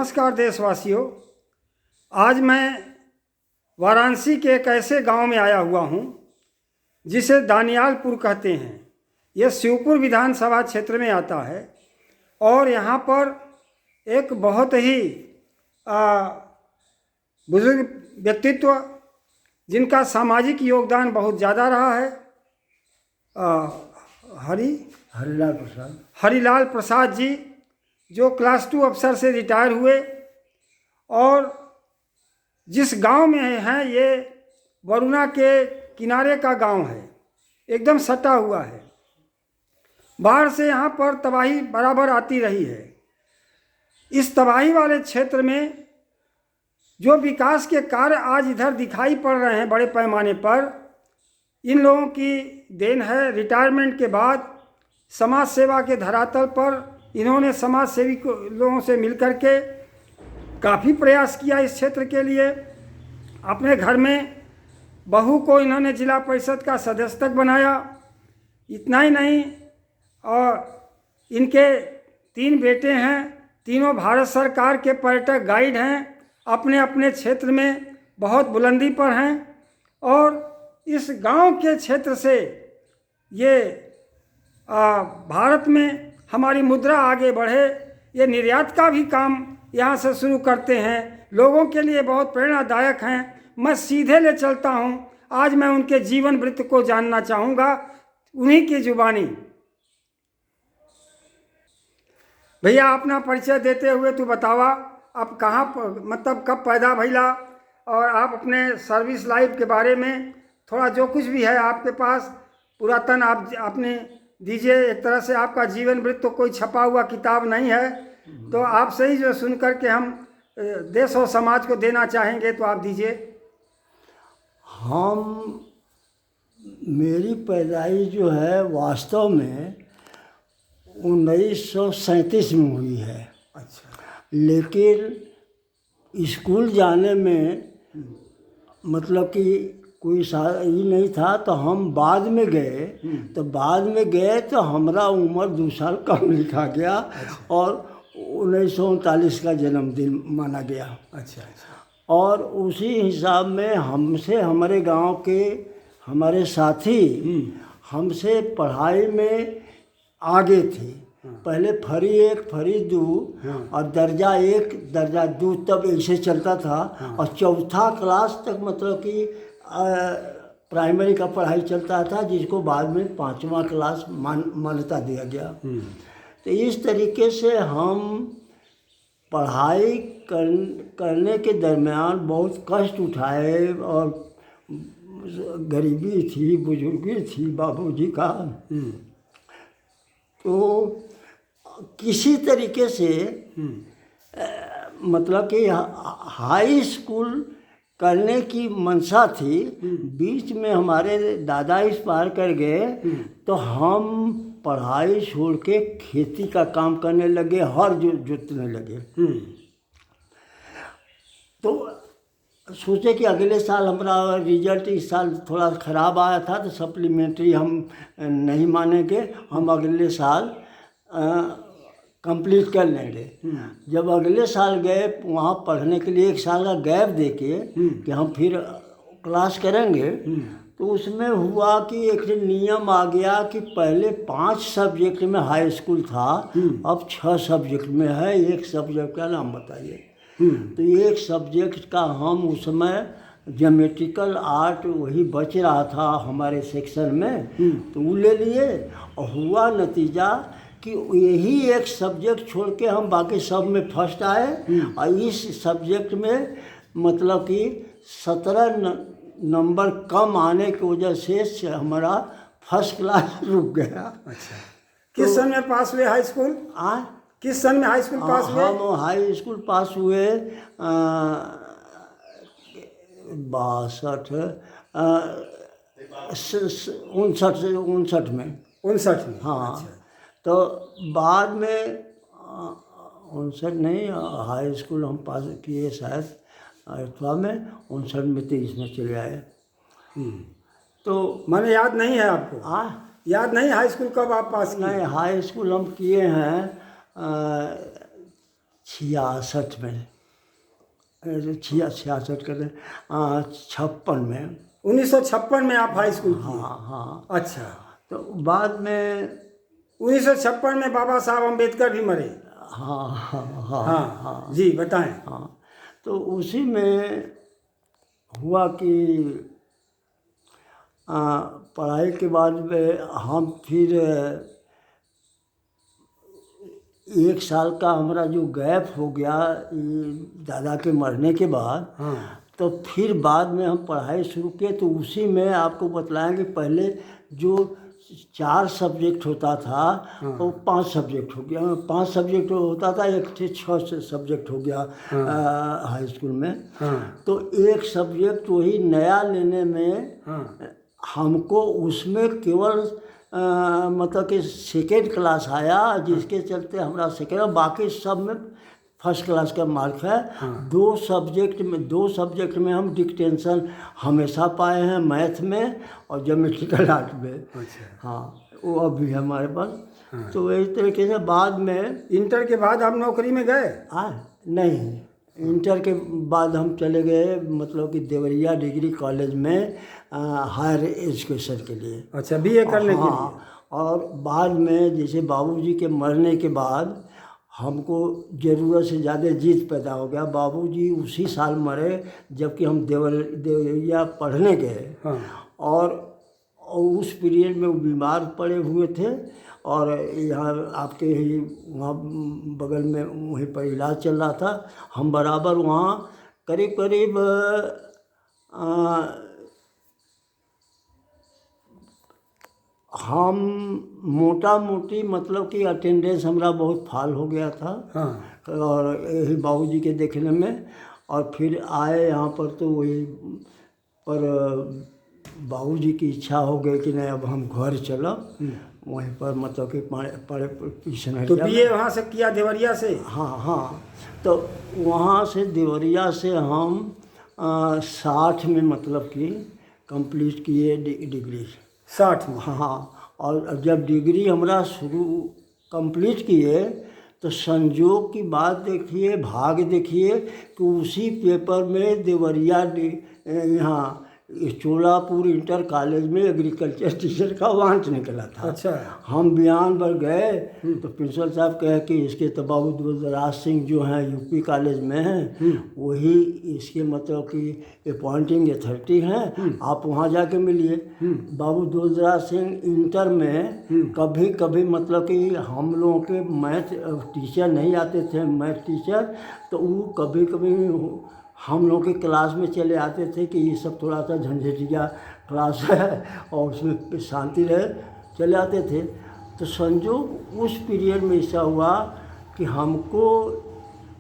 नमस्कार देशवासियों। आज मैं वाराणसी के एक ऐसे गांव में आया हुआ हूं जिसे दानियालपुर कहते हैं। यह शिवपुर विधानसभा क्षेत्र में आता है और यहाँ पर एक बहुत ही बुजुर्ग व्यक्तित्व जिनका सामाजिक योगदान बहुत ज़्यादा रहा है, हरिलाल प्रसाद जी, जो क्लास 2 अफसर से रिटायर हुए और जिस गांव में हैं ये वरुणा के किनारे का गांव है, एकदम सटा हुआ है। बाढ़ से यहाँ पर तबाही बराबर आती रही है। इस तबाही वाले क्षेत्र में जो विकास के कार्य आज इधर दिखाई पड़ रहे हैं बड़े पैमाने पर, इन लोगों की देन है। रिटायरमेंट के बाद समाज सेवा के धरातल पर इन्होंने समाज सेवी लोगों से मिलकर के काफ़ी प्रयास किया इस क्षेत्र के लिए। अपने घर में बहू को इन्होंने जिला परिषद का सदस्य तक बनाया। इतना ही नहीं, और इनके 3 बेटे हैं, तीनों भारत सरकार के पर्यटक गाइड हैं, अपने अपने क्षेत्र में बहुत बुलंदी पर हैं। और इस गांव के क्षेत्र से ये भारत में हमारी मुद्रा आगे बढ़े, ये निर्यात का भी काम यहाँ से शुरू करते हैं। लोगों के लिए बहुत प्रेरणादायक हैं। मैं सीधे ले चलता हूँ। आज मैं उनके जीवन वृत्त को जानना चाहूँगा, उन्हीं की जुबानी। भैया, अपना परिचय देते हुए तू बतावा, आप कहाँ मतलब कब पैदा भइला, और आप अपने सर्विस लाइफ के बारे में थोड़ा जो कुछ भी है आपके पास पुरातन आप अपने दीजिए। एक तरह से आपका जीवन वृत्त तो कोई छपा हुआ किताब नहीं है, तो आपसे ही जो सुन कर के हम देश और समाज को देना चाहेंगे, तो आप दीजिए। मेरी पैदाइश जो है वास्तव में 1937 में हुई है। अच्छा। लेकिन स्कूल जाने में मतलब कि कोई ही नहीं था, तो हम बाद में गए। तो हमारा उम्र 2 साल कम लिखा गया। अच्छा। और 1939 का जन्मदिन माना गया। अच्छा। और उसी हिसाब में हमसे हमारे गांव के हमारे साथी हमसे पढ़ाई में आगे थे। पहले फरी 1, फरी 2 और दर्जा 1, दर्जा 2 तब ऐसे चलता था। और चौथा क्लास तक मतलब कि प्राइमरी का पढ़ाई चलता था, जिसको बाद में 5वां क्लास मान्यता दिया गया। तो इस तरीके से हम पढ़ाई करने के दरमियान बहुत कष्ट उठाए, और गरीबी थी, बुजुर्गी थी बाबूजी का। तो किसी तरीके से मतलब कि हाई स्कूल करने की मंशा थी। बीच में हमारे दादा एक्सपायर कर गए, तो हम पढ़ाई छोड़ के खेती का काम करने लगे, हर जोतने लगे। तो सोचे कि अगले साल हमारा रिजल्ट इस साल थोड़ा ख़राब आया था, तो सप्लीमेंट्री हम नहीं मानेंगे, हम अगले साल कंप्लीट कर लेंगे। जब अगले साल गए वहाँ पढ़ने के लिए, 1 साल का गैप देके कि हम फिर क्लास करेंगे, तो उसमें हुआ कि एक नियम आ गया कि पहले 5 सब्जेक्ट में हाई स्कूल था, अब 6 सब्जेक्ट में है। 1 सब्जेक्ट का नाम बताइए। तो 1 सब्जेक्ट का हम उस समय ज्योमेट्रिकल आर्ट वही बच रहा था हमारे सेक्शन में, तो वो ले लिए। और हुआ नतीजा कि यही 1 सब्जेक्ट छोड़ के हम बाकी सब में फर्स्ट आए। और इस सब्जेक्ट में मतलब कि 17 नंबर कम आने की वजह से हमारा फर्स्ट क्लास रुक गया। अच्छा। किस सन में पास हुए हाई स्कूल? किस सन में हाई स्कूल पास हुए? हम हाई स्कूल पास हुए 59 में। 59 में? हाँ। अच्छा। तो बाद में 59 नहीं, हाई स्कूल हम पास किए शायद 58 में, 59 में 23 में चले आए। तो मैंने याद नहीं है आपको? याद नहीं हाई स्कूल कब आप पास किए? नहीं, हाई स्कूल हम किए हैं 66 में, 66 कर 56 में। 1956 में आप हाई स्कूल किए? हाँ हाँ। अच्छा। तो बाद में 1956 में बाबा साहब अम्बेडकर भी मरे? हाँ हाँ हाँ हाँ हाँ जी, बताएं। हाँ। तो उसी में हुआ कि पढ़ाई के बाद में हम फिर 1 साल का हमारा जो गैप हो गया ये दादा के मरने के बाद। हाँ। तो फिर बाद में हम पढ़ाई शुरू किए। तो उसी में आपको बतलाएं कि पहले जो 4 सब्जेक्ट होता था वो 5 सब्जेक्ट हो गया, 5 सब्जेक्ट होता था, एक से 6 सब्जेक्ट हो गया हाई स्कूल में। हाँ। तो एक सब्जेक्ट वही नया लेने में हाँ। हमको उसमें केवल मतलब कि सेकेंड क्लास आया, जिसके चलते हमारा सेकेंड, बाकी सब में फर्स्ट क्लास का मार्क है। 2 सब्जेक्ट में हम डिक्टेंशन हमेशा पाए हैं, मैथ में और ज्योमेट्रिकल आर्ट में। अच्छा। हाँ, वो अभी है हमारे पास। तो इस तरीके से बाद में इंटर के बाद आप नौकरी में गए? नहीं, इंटर के बाद हम चले गए मतलब कि देवरिया डिग्री कॉलेज में हायर एजुकेशन के लिए। अच्छा, बीए करने के लिए? हाँ। और बाद में जैसे बाबूजी के मरने के बाद हमको ज़रूरत से ज़्यादा जिद पैदा हो गया। बाबूजी उसी साल मरे जबकि हम देवरिया पढ़ने गए। हाँ। और उस पीरियड में वो बीमार पड़े हुए थे और यहाँ आपके ही वहाँ बगल में वहीं पर इलाज चल रहा था। हम बराबर वहाँ करीब करीब हम मोटा मोटी मतलब कि अटेंडेंस हमारा बहुत फाल हो गया था। हाँ। और यही बाबूजी के देखने में। और फिर आए यहाँ पर तो वही पर बाबूजी की इच्छा हो गई कि नहीं अब हम घर चलो। वहीं पर मतलब कि पढ़े ट्यूशन। तो बीए वहाँ से किया देवरिया से? हाँ हाँ। तो वहाँ से देवरिया से हम 60 में मतलब कि कंप्लीट किए डिग्री। 60 में? हाँ। और जब डिग्री हमारा शुरू कंप्लीट किए तो संजोग की बात देखिए, भाग देखिए कि उसी पेपर में देवरिया यहाँ चोलापुर इंटर कॉलेज में एग्रीकल्चर टीचर का वांट निकला था। अच्छा। हम बयान पर गए तो प्रिंसिपल साहब कहे कि इसके तो बाबू दुलराज सिंह जो हैं यूपी कॉलेज में हैं, वही इसके मतलब कि अपॉइंटिंग अथॉरिटी हैं, आप वहाँ जाके मिलिए। बाबू दुलराज सिंह इंटर में कभी कभी मतलब कि हम लोगों के मैथ टीचर नहीं आते थे, मैथ टीचर, तो वो कभी कभी हम लोग के क्लास में चले आते थे कि ये सब थोड़ा सा झंझटिया क्लास है और उसमें शांति रहे, चले आते थे। तो संजोग उस पीरियड में ऐसा हुआ कि हमको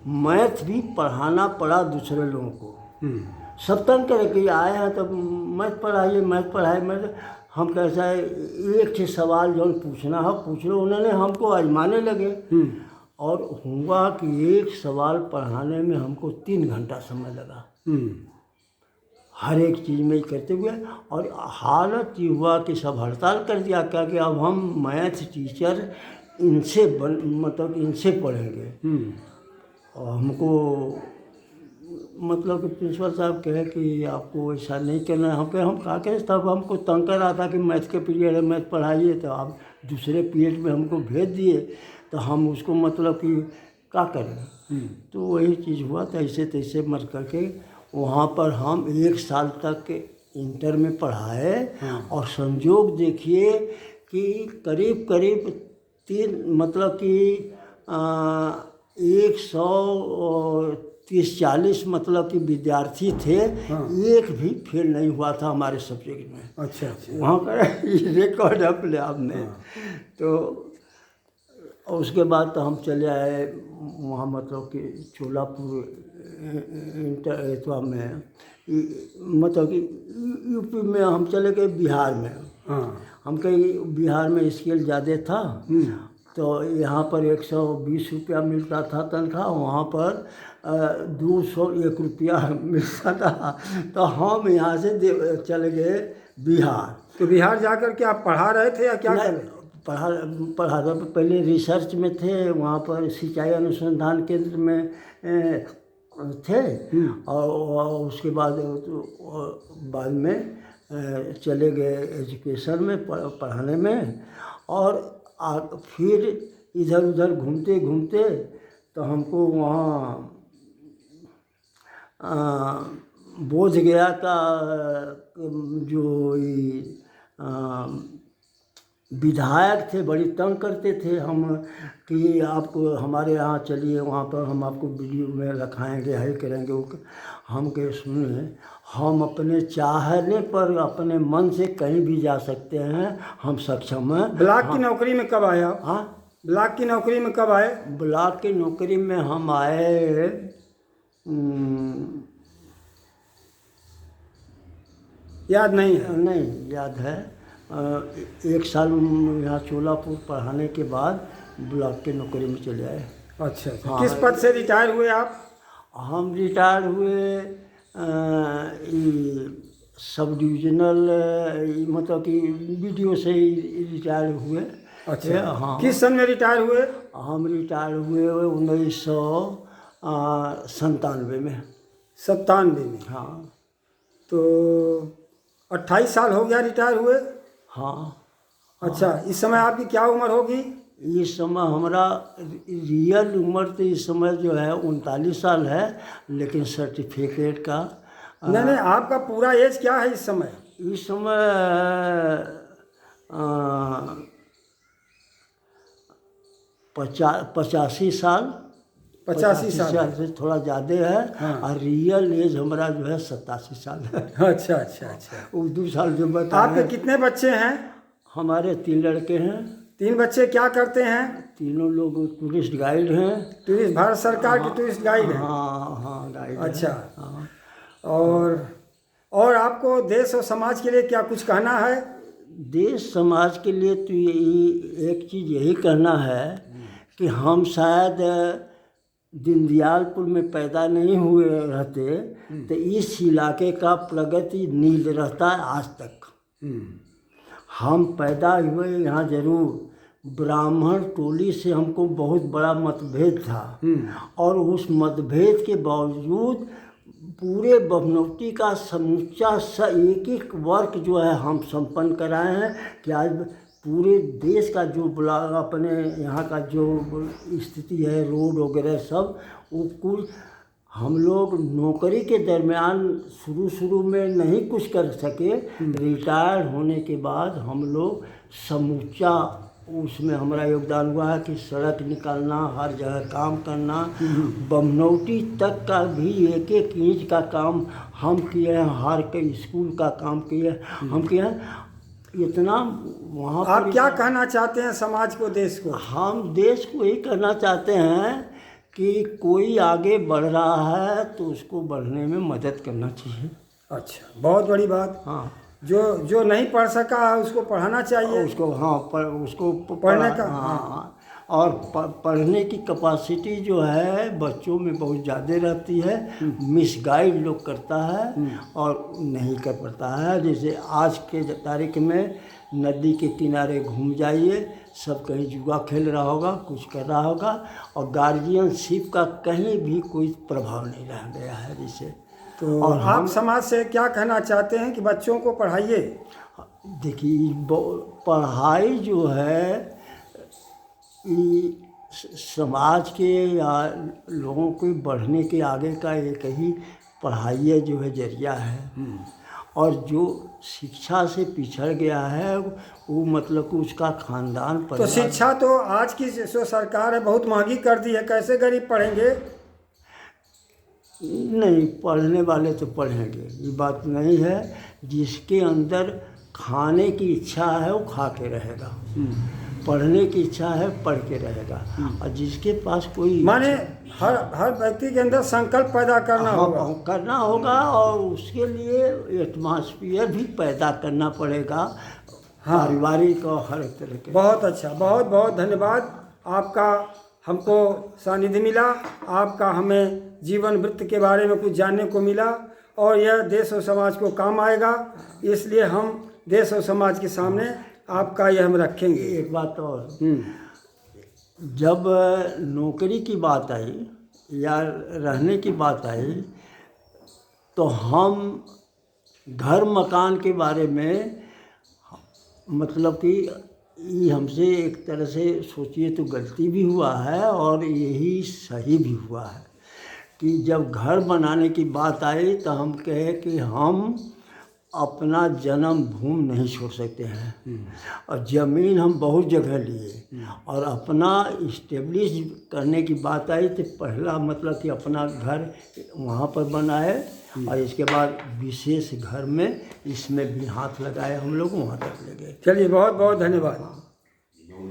मैथ भी पढ़ाना पड़ा दूसरे लोगों को। सब तंग करे कि आए हैं तो मैथ पढ़ाइए, मैथ पढ़ाइए। मैथ हम कैसा है, एक से सवाल जो पूछना है पूछ लो। उन्होंने हमको आजमाने लगे और हुआ कि एक सवाल पढ़ाने में हमको 3 घंटा समय लगा, हर एक चीज़ में करते हुए। और हालत ये हुआ कि सब हड़ताल कर दिया क्या कि अब हम मैथ टीचर इनसे मतलब इनसे पढ़ेंगे। और हमको मतलब कि प्रिंसिपल साहब कहे कि आपको ऐसा नहीं करना है। हम कहा कि तब हमको तंग कर रहा था कि मैथ के पीरियड है, मैथ पढ़ाइए, तो आप दूसरे पीरियड में हमको भेज दिए तो हम उसको मतलब कि क्या करें। तो वही चीज़ हुआ, तो ऐसे तैसे मर करके वहाँ पर हम 1 साल तक इंटर में पढ़ाए। और संजोग देखिए कि करीब करीब 3 मतलब कि 130-140 मतलब कि विद्यार्थी थे। एक भी फेल नहीं हुआ था हमारे सब्जेक्ट में। अच्छा अच्छा। वहाँ का रिकॉर्ड है अपने आप में। तो उसके बाद तो हम चले आए वहाँ मतलब कि चोलापुर इंटर में, मतलब कि यूपी में हम चले गए बिहार में। हम कहीं बिहार में स्केल ज़्यादा था तो यहाँ पर 120 रुपया मिलता था तनख्वाह, वहाँ पर 201 रुपया मिलता था। तो हम यहाँ से चले गए बिहार। तो बिहार जाकर के आप पढ़ा रहे थे या क्या कर रहे थे? पढ़ाता पहले रिसर्च में थे, वहाँ पर सिंचाई अनुसंधान केंद्र में थे। और उसके बाद बाद में चले गए एजुकेशन में पढ़ाने में। और फिर इधर उधर घूमते घूमते तो हमको वहाँ बोध गया का जो विधायक थे बड़ी तंग करते थे हम कि आप हमारे यहाँ चलिए, वहाँ पर हम आपको वीडियो में रखाएंगे, है करेंगे। वो हम के सुने, हम अपने चाहने पर अपने मन से कहीं भी जा सकते हैं, हम सक्षम हैं। ब्लॉक की नौकरी में कब आए आप? हाँ, ब्लॉक की नौकरी में कब आए? ब्लॉक की नौकरी में हम आए याद नहीं है? नहीं याद है। 1 साल यहाँ चोलापुर पढ़ाने के बाद ब्लॉक की नौकरी में चले आए। अच्छा अच्छा। हाँ। किस पद से रिटायर हुए आप? हम रिटायर हुए सब डिविजनल, मतलब कि बीडीओ से ही रिटायर हुए। अच्छा। हाँ। किस सन में रिटायर हुए? हम रिटायर हुए 1997 में। 97 में? हाँ। तो 28 साल हो गया रिटायर हुए? हाँ। अच्छा। इस समय आपकी क्या उम्र होगी? इस समय हमारा रियल उम्र तो इस समय जो है 39 साल है, लेकिन सर्टिफिकेट का नहीं, आपका पूरा एज क्या है इस समय? इस समय 85 साल। 85 साल से थोड़ा ज़्यादा है। हाँ। और रियल एज हमारा जो है 87 साल है। अच्छा अच्छा अच्छा। वो 2 साल जो बता आपके कितने बच्चे हैं? हमारे 3 लड़के हैं। 3 बच्चे क्या करते हैं? तीनों लोग टूरिस्ट गाइड हैं। टूरिस्ट, भारत सरकार की टूरिस्ट गाइड है? हाँ हाँ, गाइड हैं। अच्छा। हाँ। और आपको देश और समाज के लिए क्या कुछ कहना है? देश समाज के लिए तो यही एक चीज़ यही कहना है कि हम शायद दीनदयालपुर में पैदा नहीं हुए रहते तो इस इलाके का प्रगति नील रहता है आज तक। हम पैदा हुए यहाँ जरूर, ब्राह्मण टोली से हमको बहुत बड़ा मतभेद था। और उस मतभेद के बावजूद पूरे बभनौटी का समूचा एक एक वर्क जो है हम संपन्न कराए हैं कि आज पूरे देश का जो अपने यहाँ का जो स्थिति है, रोड वगैरह सब, वो कुछ हम लोग नौकरी के दरमियान शुरू में नहीं कुछ कर सके। रिटायर होने के बाद हम लोग समूचा उसमें हमारा योगदान हुआ है कि सड़क निकालना, हर जगह काम करना, बमनौटी तक का भी एक एक इंच का काम हम किए हैं। हर के स्कूल का काम किए हम किए हैं। इतना वहाँ आप क्या कहना चाहते हैं समाज को, देश को? हम देश को यही कहना चाहते हैं कि कोई आगे बढ़ रहा है तो उसको बढ़ने में मदद करना चाहिए। अच्छा, बहुत बड़ी बात। हाँ। जो नहीं पढ़ सका उसको पढ़ाना चाहिए। उसको हाँ उसको पढ़ने का हाँ। और पढ़ने की कैपेसिटी जो है बच्चों में बहुत ज़्यादा रहती है। मिसगाइड लोग करता है और नहीं कर पाता है। जैसे आज के तारीख में नदी के किनारे घूम जाइए, सब कहीं जुआ खेल रहा होगा, कुछ कर रहा होगा, और गार्जियनशिप का कहीं भी कोई प्रभाव नहीं रह गया है। जैसे तो और आप समाज से क्या कहना चाहते हैं कि बच्चों को पढ़ाइए? देखिए, पढ़ाई जो है समाज के या लोगों के बढ़ने के आगे का एक ही पढ़ाई जो है जरिया है। और जो शिक्षा से पिछड़ गया है वो मतलब कि उसका खानदान तो शिक्षा तो आज की जो सरकार है बहुत महंगी कर दी है, कैसे गरीब पढ़ेंगे? नहीं, पढ़ने वाले तो पढ़ेंगे, ये बात नहीं है। जिसके अंदर खाने की इच्छा है वो खा के रहेगा, पढ़ने की इच्छा है पढ़ के रहेगा। और जिसके पास कोई माने हर व्यक्ति के अंदर संकल्प पैदा करना होगा और उसके लिए एटमॉस्फेयर भी पैदा करना पड़ेगा। हाँ। पारिवारिक और हर एक तरह के। बहुत अच्छा, बहुत बहुत धन्यवाद आपका। हमको सानिध्य मिला आपका, हमें जीवन वृत्त के बारे में कुछ जानने को मिला और यह देश और समाज को काम आएगा। इसलिए हम देश और समाज के सामने आपका ये हम रखेंगे। एक बात और, जब नौकरी की बात आई या रहने की बात आई तो हम घर मकान के बारे में मतलब कि ये हमसे एक तरह से सोचिए तो गलती भी हुआ है और यही सही भी हुआ है कि जब घर बनाने की बात आई तो हम कहे कि हम अपना जन्म भूमि नहीं छोड़ सकते हैं और ज़मीन हम बहुत जगह लिए और अपना इस्टेब्लिश करने की बात आई तो पहला मतलब कि अपना घर वहाँ पर बनाए और इसके बाद विशेष घर में इसमें भी हाथ लगाए, हम लोग वहाँ तक ले गए। चलिए, बहुत बहुत धन्यवाद।